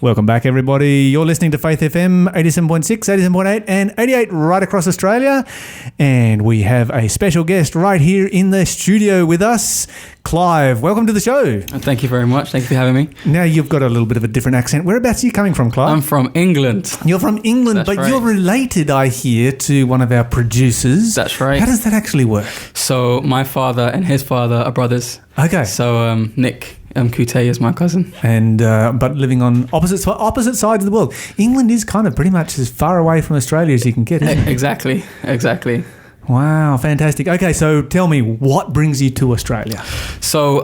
Welcome back, everybody. You're listening to Faith FM 87.6, 87.8 and 88 right across Australia. And we have a special guest right here in the studio with us, Clive. Welcome to the show. Thank you very much. Thank you for having me. Now, you've got a little bit of a different accent. Whereabouts are you coming from, Clive? I'm from England. You're from England, That's but right. you're related, I hear, to one of our producers. That's right. How does that actually work? So my father and his father are brothers. Okay. So Nick Kute is my cousin. And but living on opposite sides of the world. England is kind of pretty much as far away from Australia as you can get, isn't it? Exactly. Wow, fantastic. Okay, so tell me, what brings you to Australia? So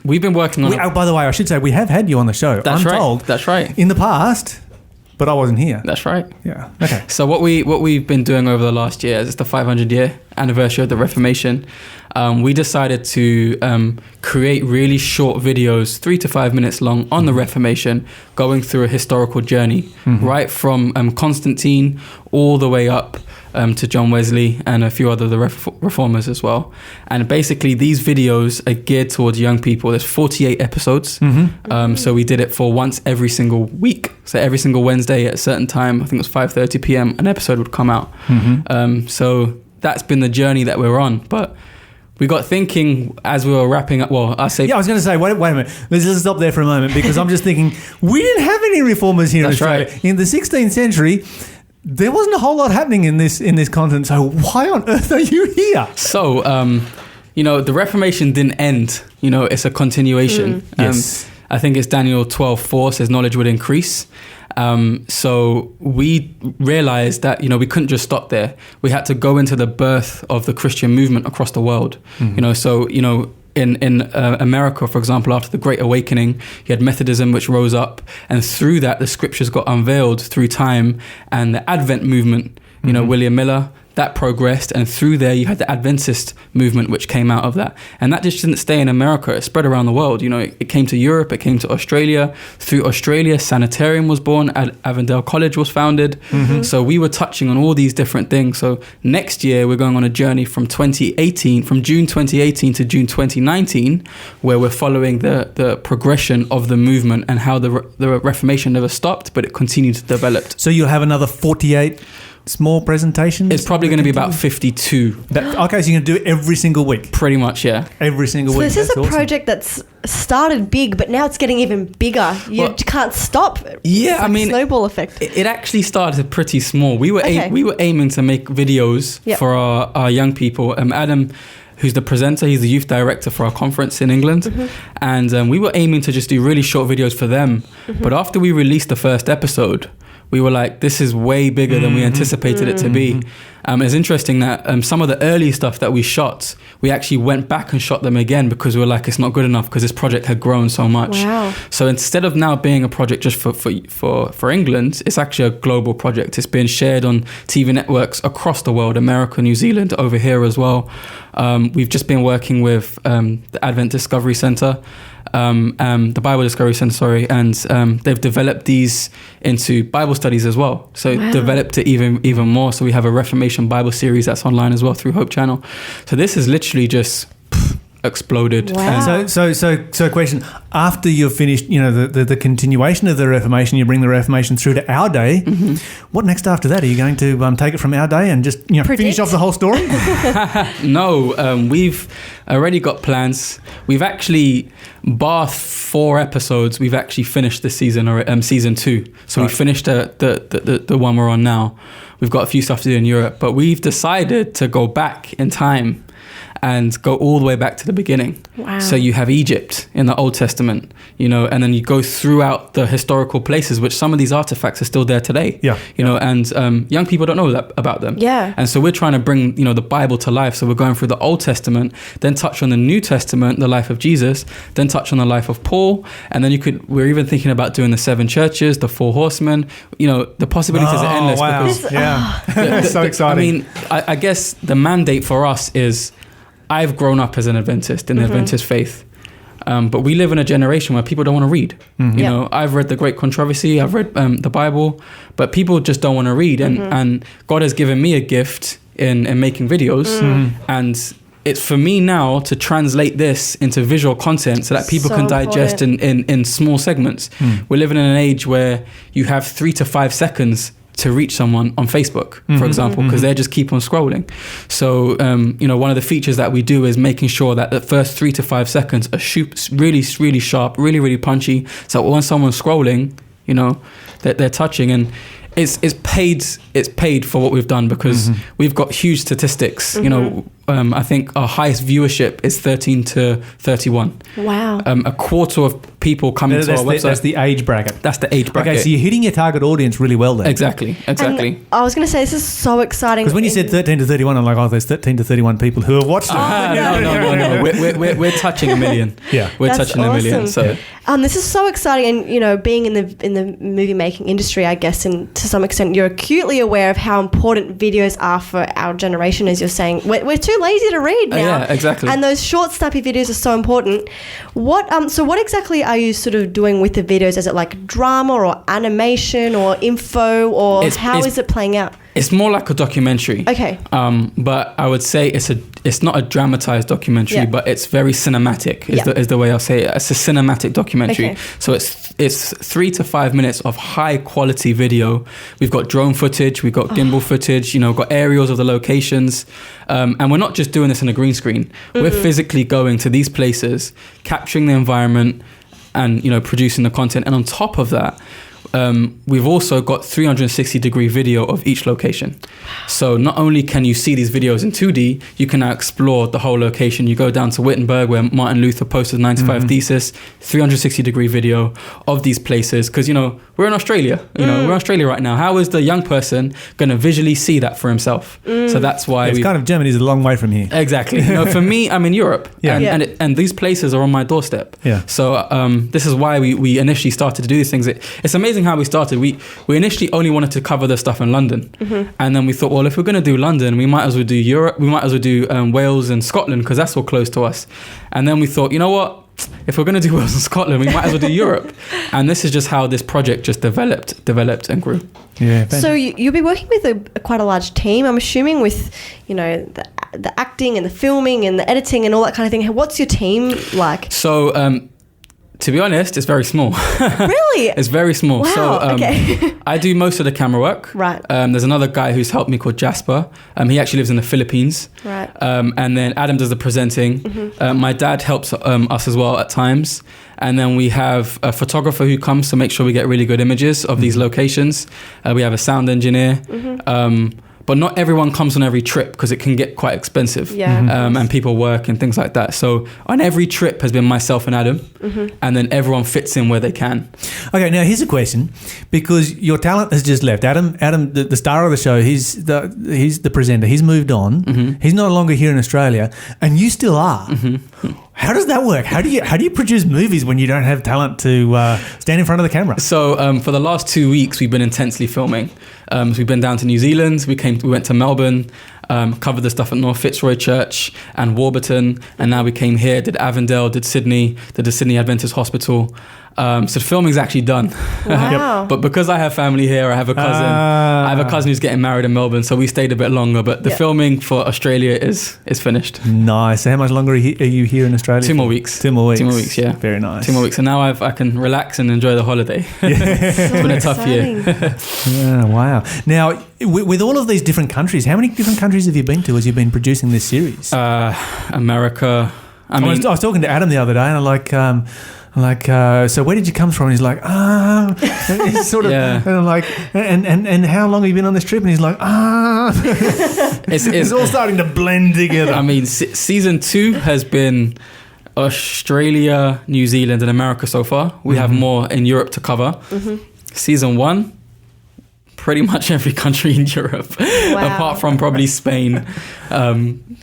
we've been working on... by the way, I should say, we have had you on the show. That's I'm right. told. That's right. In the past, but I wasn't here. That's right. Yeah, okay. So what we've been doing over the last year, it's the 500-year anniversary of the Reformation. We decided to create really short videos, 3 to 5 minutes long, on the Reformation, going through a historical journey, right from Constantine all the way up to John Wesley and a few other the reformers as well. And basically, these videos are geared towards young people. There's 48 episodes. So we did it for once every single week. So every single Wednesday at a certain time, I think it was 5:30 p.m., an episode would come out. So that's been the journey that we're on. But we got thinking as we were wrapping up. Well, I was going to say, wait a minute. Let's just stop there for a moment, because I'm just thinking, we didn't have any reformers here in Australia. Right. In the 16th century, there wasn't a whole lot happening in this continent. So why on earth are you here? So, the Reformation didn't end. It's a continuation. Yes. I think it's Daniel 12:4 says knowledge would increase. So we realized that, we couldn't just stop there. We had to go into the birth of the Christian movement across the world. In America, for example, after the Great Awakening, you had Methodism, which rose up. And through that, the scriptures got unveiled through time. And the Advent movement, William Miller, that progressed. And through there, you had the Adventist movement, which came out of that. And that just didn't stay in America. It spread around the world. It came to Europe. It came to Australia. Through Australia, Sanitarium was born. Avondale College was founded. So we were touching on all these different things. So next year, we're going on a journey from June 2018 to June 2019, where we're following the progression of the movement and how the Reformation never stopped, but it continued to develop. So you'll have another 48 small presentations? It's probably going to be about 52. Okay, so you're going to do it every single week? Pretty much, yeah. Every single week. So this is a project that's started big, but now it's getting even bigger. You can't stop. Yeah, it's like a snowball effect. It actually started pretty small. We were aiming to make videos for our young people. Adam, who's the presenter, he's the youth director for our conference in England. And we were aiming to just do really short videos for them. But after we released the first episode, we were like, this is way bigger than we anticipated it to be. It's interesting that some of the early stuff that we shot, we actually went back and shot them again because we were like, it's not good enough because this project had grown so much. Wow. So instead of now being a project just for England, it's actually a global project. It's being shared on TV networks across the world, America, New Zealand, over here as well. We've just been working with the Advent Discovery Center, the Bible Discovery Center, and they've developed these into Bible studies as well. So developed it even more. So we have a Reformation Bible series that's online as well through Hope Channel. So this is literally just exploded. Wow. So question, after you've finished, the continuation of the Reformation, you bring the Reformation through to our day. What next after that? Are you going to take it from our day and just finish off the whole story? No, we've already got plans. We've actually, bar 4 episodes, we've actually finished this season, or season 2. So we finished the one we're on now. We've got a few stuff to do in Europe, but we've decided to go back in time and go all the way back to the beginning. Wow. So you have Egypt in the Old Testament, and then you go throughout the historical places, which some of these artifacts are still there today. And young people don't know that about them. Yeah. And so we're trying to bring, the Bible to life. So we're going through the Old Testament, then touch on the New Testament, the life of Jesus, then touch on the life of Paul. And then we're even thinking about doing the 7 churches, the 4 horsemen. The possibilities are endless. Wow. Because so exciting. I guess the mandate for us is, I've grown up as an Adventist in the Adventist faith, but we live in a generation where people don't want to read. I've read the Great Controversy, I've read the Bible, but people just don't want to read. And God has given me a gift in making videos, and it's for me now to translate this into visual content so that people So can digest in small segments. We're living in an age where you have 3 to 5 seconds to reach someone on Facebook, for example, because they just keep on scrolling. So, one of the features that we do is making sure that the first 3 to 5 seconds are really, really sharp, really, really punchy. So when someone's scrolling, that they're touching, and it's paid for what we've done because we've got huge statistics. I think our highest viewership is 13 to 31. Wow. A quarter of people coming to our website. That's the age bracket. That's the age bracket. Okay, so you're hitting your target audience really well then. Exactly. And I was going to say, this is so exciting. Because when you said 13 to 31, I'm like, there's 13 to 31 people who have watched it. No. We're touching 1 million. Yeah. We're That's touching 1 million. awesome. So this is so exciting, and being in the movie making industry, I guess, and to some extent, you're acutely aware of how important videos are for our generation. As you're saying, we're too lazy to read now. Yeah, exactly. And those short, snappy videos are so important. So what exactly are you sort of doing with the videos? Is it like drama or animation or info, or how is it playing out? It's more like a documentary. Okay. But I would say it's not a dramatized documentary, but it's very cinematic is the way I'll say it. It's a cinematic documentary. Okay. So it's 3 to 5 minutes of high quality video. We've got drone footage, we've got gimbal footage, we've got aerials of the locations. And we're not just doing this in a green screen. We're physically going to these places, capturing the environment and, producing the content. And on top of that, we've also got 360 degree video of each location. So not only can you see these videos in 2D, you can now explore the whole location. You go down to Wittenberg where Martin Luther posted 95 Thesis, 360 degree video of these places. Because, we're in Australia, we're in Australia right now. How is the young person going to visually see that for himself? So that's why Germany's a long way from here. Exactly. For me, I'm in Europe, and these places are on my doorstep. Yeah. So this is why we initially started to do these things. It's amazing how we started. We initially only wanted to cover the stuff in London, and then we thought, well, if we're going to do London, we might as well do Europe. We might as well do Wales and Scotland because that's all close to us. And then we thought, you know what? If we're going to do Wales and Scotland, we might as well do Europe. And this is just how this project just developed and grew. Yeah. So you'll be working with quite a large team, I'm assuming, with the acting and the filming and the editing and all that kind of thing. What's your team like? So to be honest, it's very small. Really? It's very small. Wow, So okay. I do most of the camera work. Right. There's another guy who's helped me called Jasper. He actually lives in the Philippines. Right. And then Adam does the presenting. My dad helps us as well at times. And then we have a photographer who comes to make sure we get really good images of these locations. We have a sound engineer. But not everyone comes on every trip because it can get quite expensive. Yeah. And people work and things like that. So on every trip has been myself and Adam. And then everyone fits in where they can. Okay, now here's a question, because your talent has just left. Adam, the star of the show, he's the presenter. He's moved on. He's no longer here in Australia, and you still are. How does that work? How do you produce movies when you don't have talent to stand in front of the camera? So for the last 2 weeks, we've been intensely filming. So we've been down to New Zealand. We went to Melbourne, covered the stuff at North Fitzroy Church and Warburton, and now we came here, did Avondale, did Sydney, did the Sydney Adventist Hospital. So the filming's actually done. Wow. But because I have family here, I have a cousin who's getting married in Melbourne, so we stayed a bit longer. But the filming for Australia is finished. Nice. So how much longer are you here in Australia? 2 more weeks. 2 more weeks. 2 more weeks, yeah. Very nice. 2 more weeks. And now I can relax and enjoy the holiday. It's been a tough year. Yeah, wow. Now, with all of these different countries, how many different countries have you been to as you've been producing this series? America. I was talking to Adam the other day, and I'm like, so where did you come from? And he's like, he's sort of, and I'm like, and how long have you been on this trip? And he's like, it's all starting to blend together. I mean, season 2 has been Australia, New Zealand, and America so far. We have more in Europe to cover. Season 1, pretty much every country in Europe, apart from probably Spain.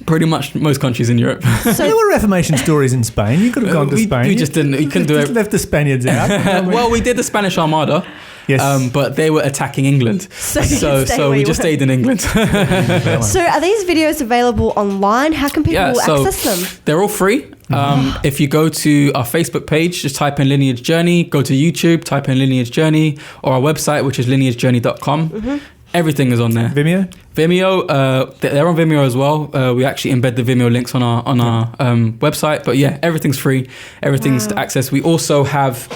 Pretty much most countries in Europe. So there were Reformation stories in Spain. You could have gone to Spain. We just didn't. We couldn't do it. Left the Spaniards out. Well, we did the Spanish Armada. Yes. But they were attacking England. So we just stayed in England. So are these videos available online? How can people access them? They're all free. If you go to our Facebook page, just type in Lineage Journey, go to YouTube, type in Lineage Journey, or our website, which is lineagejourney.com. Everything is on there. Vimeo? Vimeo, they're on Vimeo as well. We actually embed the Vimeo links on our website. But yeah, everything's free. Everything's to access. We also have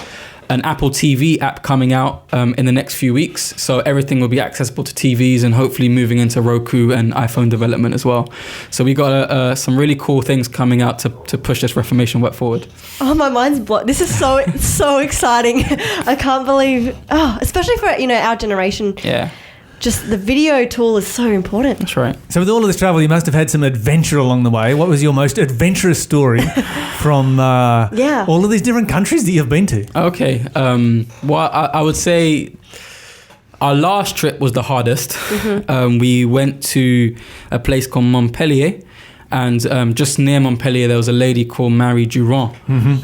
an Apple TV app coming out in the next few weeks. So everything will be accessible to TVs and hopefully moving into Roku and iPhone development as well. So we got some really cool things coming out to push this Reformation work forward. Oh, my mind's blown. This is so exciting. I can't believe, especially for, our generation. Yeah. Just the video tool is so important. That's right. So with all of this travel, you must have had some adventure along the way. What was your most adventurous story from all of these different countries that you've been to? Okay. Well, I would say our last trip was the hardest. Mm-hmm. We went to a place called Montpellier. And just near Montpellier, there was a lady called Marie Durand,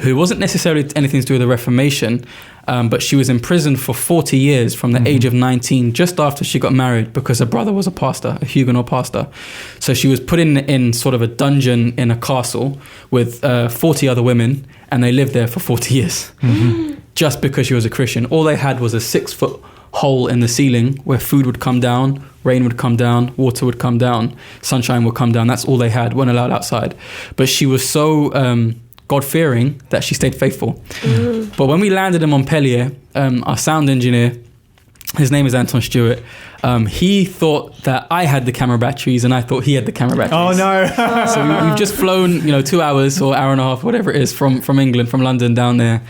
who wasn't necessarily anything to do with the Reformation, but she was imprisoned for 40 years from the age of 19, just after she got married, because her brother was a pastor, a Huguenot pastor. So she was put in sort of a dungeon in a castle with 40 other women, and they lived there for 40 years, just because she was a Christian. All they had was a 6-foot hole in the ceiling where food would come down, rain would come down, water would come down, sunshine would come down. That's all they had, weren't allowed outside. But she was so God-fearing that she stayed faithful. But when we landed in Montpellier, our sound engineer, his name is Anton Stewart, he thought that I had the camera batteries and I thought he had the camera batteries. Oh no. So we've just flown 2 hours or hour and a half, whatever it is, from England, from London down there.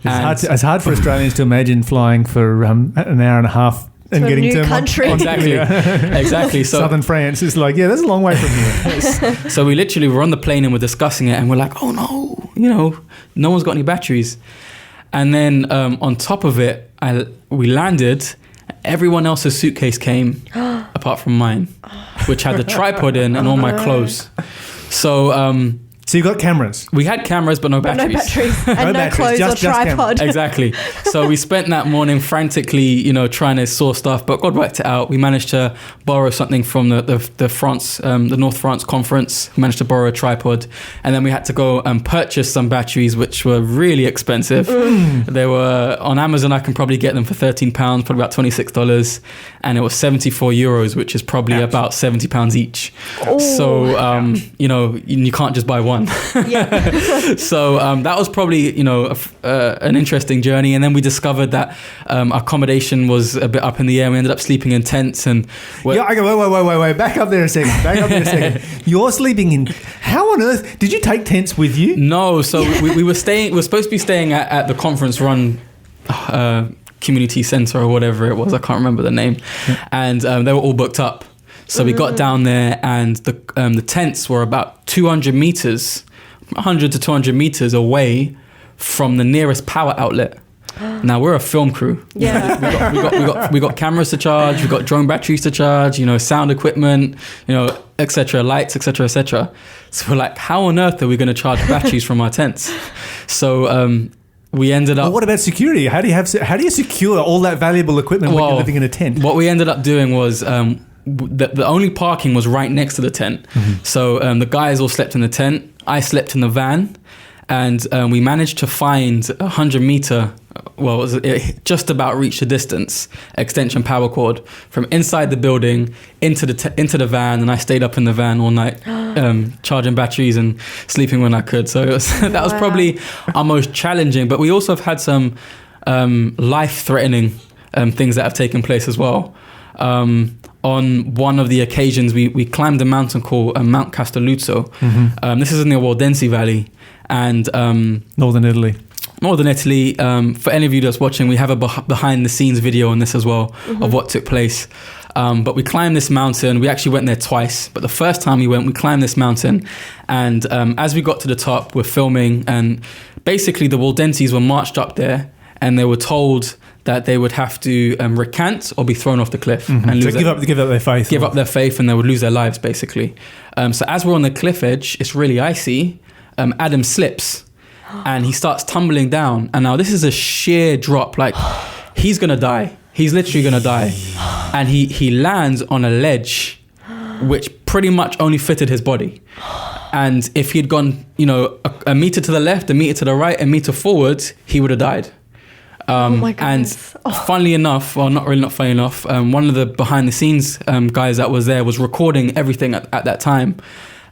It's hard for Australians to imagine flying for an hour and a half and getting to a new to country. Exactly. Exactly. So Southern France is like, that's a long way from here. So we literally were on the plane and we're discussing it and we're like, oh no, no one's got any batteries. And then on top of it, we landed. Everyone else's suitcase came apart from mine, which had the tripod in and all my clothes. So so you got cameras? We had cameras, but no batteries. No batteries. And no clothes just or tripod. Exactly. So we spent that morning frantically, trying to source stuff, but God worked it out. We managed to borrow something from the France, the North France conference. We managed to borrow a tripod. And then we had to go and purchase some batteries, which were really expensive. They were on Amazon. I can probably get them for £13, probably about $26. And it was €74, which is probably about £70 each. Ooh. So, you can't just buy one. Yeah. So that was probably an interesting journey, and then we discovered that accommodation was a bit up in the air. We ended up sleeping in tents, and wait, back up there a second. You're sleeping in, how on earth did you take tents with you? No, so we were supposed to be staying at the conference run community center or whatever it was. I can't remember the name. And they were all booked up. So we got down there, and the tents were about 200 meters, 100 to 200 meters away from the nearest power outlet. Now we're a film crew. Yeah. we got cameras to charge, we got drone batteries to charge, sound equipment, etc., lights, etc., etc. So we're like, how on earth are we going to charge batteries from our tents? So we ended up. Well, what about security? How do you secure all that valuable equipment when you're living in a tent? What we ended up doing was. The only parking was right next to the tent. So the guys all slept in the tent. I slept in the van, and we managed to find 100 meter, it just about reached the distance, extension power cord from inside the building into the van, and I stayed up in the van all night, charging batteries and sleeping when I could. So that was probably our most challenging, but we also have had some life-threatening things that have taken place as well. On one of the occasions, we climbed a mountain called Mount Castelluzzo. This is in the Waldensi Valley, and Northern Italy. For any of you that's watching, we have a behind-the-scenes video on this as well of what took place. But we climbed this mountain. We actually went there twice, but the first time we climbed this mountain, and as we got to the top, we're filming, and basically the Waldenses were marched up there, and they were told that they would have to recant or be thrown off the cliff and give up their faith. Give up their faith, and they would lose their lives, basically. So as we're on the cliff edge, it's really icy. Adam slips, and he starts tumbling down. And now this is a sheer drop. Like, he's going to die. He's literally going to die. And he lands on a ledge, which pretty much only fitted his body. And if he'd gone, a meter to the left, a meter to the right, a meter forward, he would have died. my and goodness. funnily enough, well, not funny enough, one of the behind the scenes guys that was there was recording everything at that time.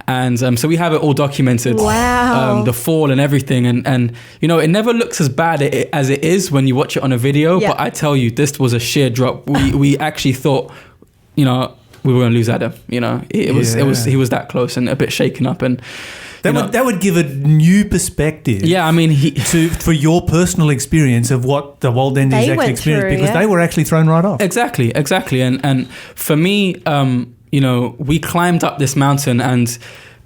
And so we have it all documented. Wow. The fall and everything. And you know, it never looks as bad as it is when you watch it on a video. Yeah. But I tell you, this was a sheer drop. We actually thought, you know, we were going to lose Adam. You know, he was that close and a bit shaken up. And that would give a new perspective. Yeah, I mean, for your personal experience of what the Waldenses actually experienced, because they were actually thrown right off. Exactly. And for me, you know, we climbed up this mountain and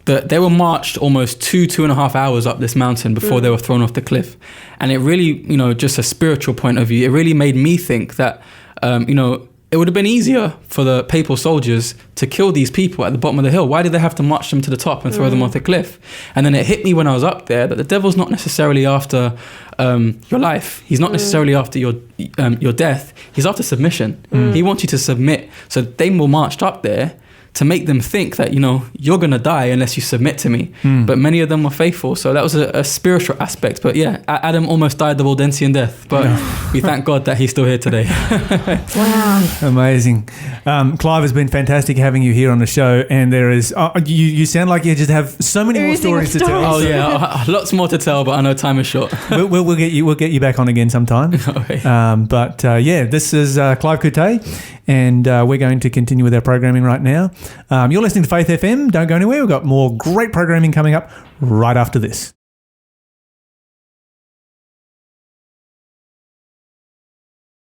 they were marched almost 2.5 hours up this mountain before they were thrown off the cliff. And it really, you know, just a spiritual point of view, it really made me think that, you know, it would have been easier for the papal soldiers to kill these people at the bottom of the hill. Why did they have to march them to the top and throw them off the cliff? And then it hit me when I was up there that the devil's not necessarily after your life. He's not necessarily after your death. He's after submission. He wants you to submit. So they were marched up there to make them think that, you know, you're going to die unless you submit to me. But many of them were faithful. So that was a spiritual aspect. But yeah, Adam almost died the Waldensian death. But we thank God that he's still here today. Wow. Amazing. Clive, has been fantastic having you here on the show. And there is, you sound like you just have so many more stories to tell. Oh yeah, lots more to tell, but I know time is short. We'll get you back on again sometime. Okay. But this is Clive Coutet, and we're going to continue with our programming right now. You're listening to Faith FM. Don't go anywhere. We've got more great programming coming up right after this.